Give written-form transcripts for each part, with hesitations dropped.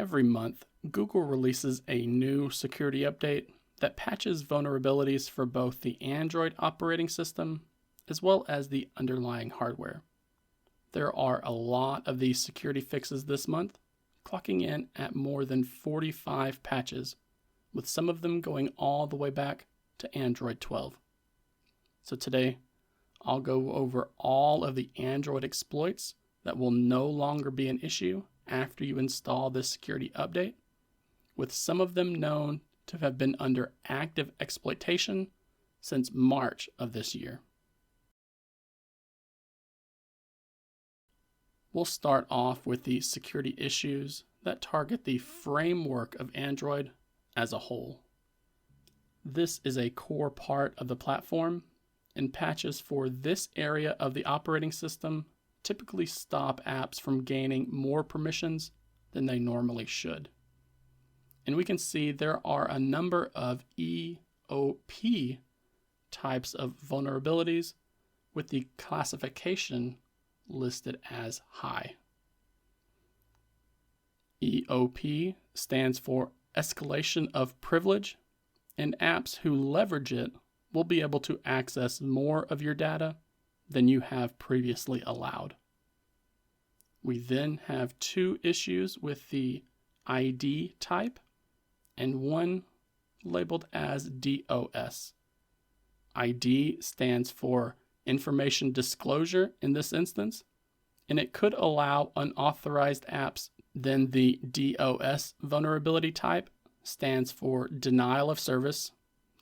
Every month, Google releases a new security update that patches vulnerabilities for both the Android operating system as well as the underlying hardware. There are a lot of these security fixes this month, clocking in at more than 45 patches, with some of them going all the way back to Android 12. So today, I'll go over all of the Android exploits that will no longer be an issue after you install this security update, with some of them known to have been under active exploitation since March of this year. We'll start off with the security issues that target the framework of Android as a whole. This is a core part of the platform, and patches for this area of the operating system typically stop apps from gaining more permissions than they normally should. And we can see there are a number of EOP types of vulnerabilities with the classification listed as high. EOP stands for Escalation of Privilege, and apps who leverage it will be able to access more of your data than you have previously allowed. We then have two issues with the ID type and one labeled as DOS. ID stands for information disclosure in this instance, and it could allow unauthorized apps. Then the DOS vulnerability type stands for denial of service,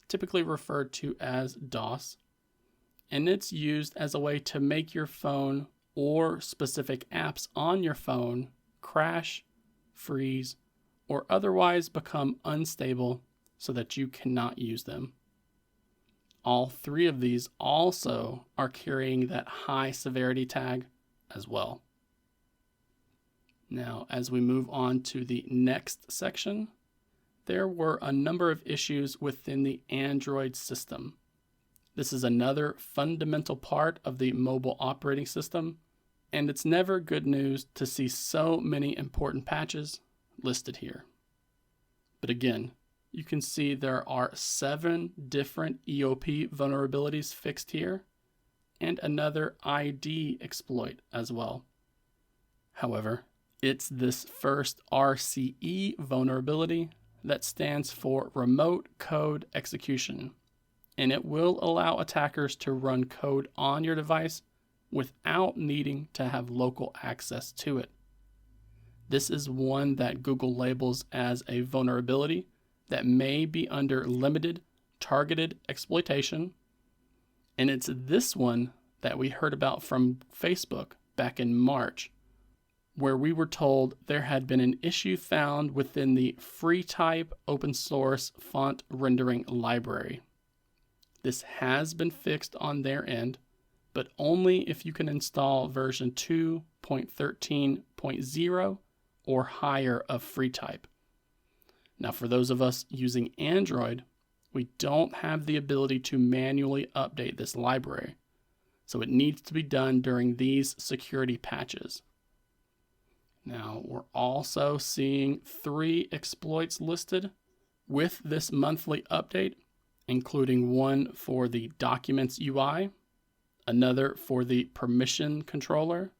typically referred to as DOS, and it's used as a way to make your phone or specific apps on your phone crash, freeze, or otherwise become unstable so that you cannot use them. All three of these also are carrying that high severity tag as well. Now, as we move on to the next section, there were a number of issues within the Android system. This is another fundamental part of the mobile operating system, and it's never good news to see so many important patches listed here. But again, you can see there are 7 different EOP vulnerabilities fixed here, and another ID exploit as well. However, it's this first RCE vulnerability that stands for Remote Code Execution, and it will allow attackers to run code on your device without needing to have local access to it. This is one that Google labels as a vulnerability that may be under limited targeted exploitation, and it's this one that we heard about from Facebook back in March, where we were told there had been an issue found within the FreeType open source font rendering library. This has been fixed on their end, but only if you can install version 2.13.0 or higher of FreeType. Now, for those of us using Android, we don't have the ability to manually update this library, so it needs to be done during these security patches. Now, we're also seeing 3 exploits listed with this monthly update, including one for the Documents UI, another for the Permission Controller,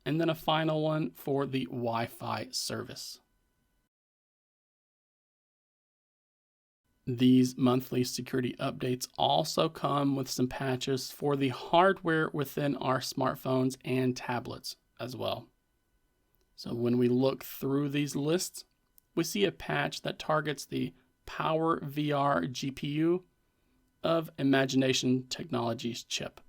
and then a final one for the Wi-Fi service. These monthly security updates also come with some patches for the hardware within our smartphones and tablets as well. So when we look through these lists, we see a patch that targets the Power VR GPU of Imagination Technologies chip.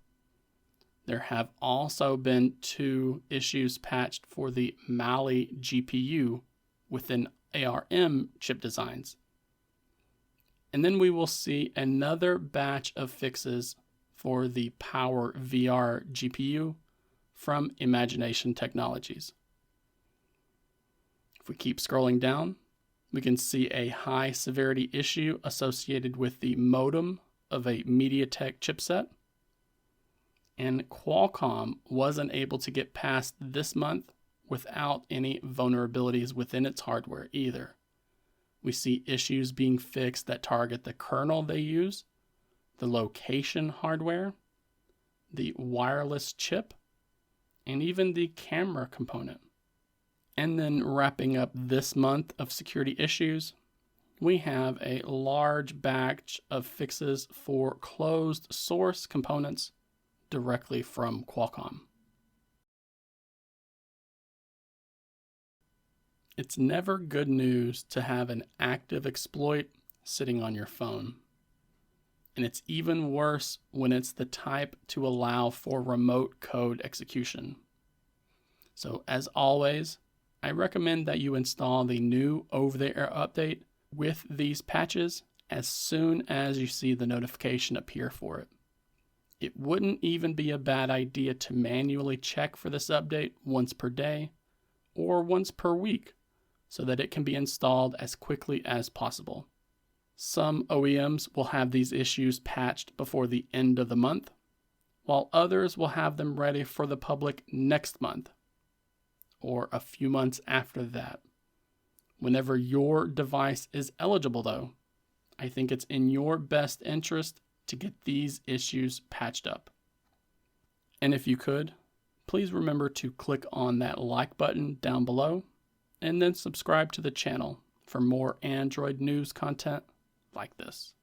There have also been 2 issues patched for the Mali GPU within ARM chip designs. And then we will see another batch of fixes for the Power VR GPU from Imagination Technologies. If we keep scrolling down, we can see a high severity issue associated with the modem of a MediaTek chipset. And Qualcomm wasn't able to get past this month without any vulnerabilities within its hardware either. We see issues being fixed that target the kernel they use, the location hardware, the wireless chip, and even the camera component. And then wrapping up this month of security issues, we have a large batch of fixes for closed source components directly from Qualcomm. It's never good news to have an active exploit sitting on your phone. And it's even worse when it's the type to allow for remote code execution. So as always, I recommend that you install the new over-the-air update with these patches as soon as you see the notification appear for it. It wouldn't even be a bad idea to manually check for this update once per day or once per week so that it can be installed as quickly as possible. Some OEMs will have these issues patched before the end of the month, while others will have them ready for the public next month or a few months after that. Whenever your device is eligible, though, I think it's in your best interest to get these issues patched up. And if you could, please remember to click on that like button down below and then subscribe to the channel for more Android news content like this.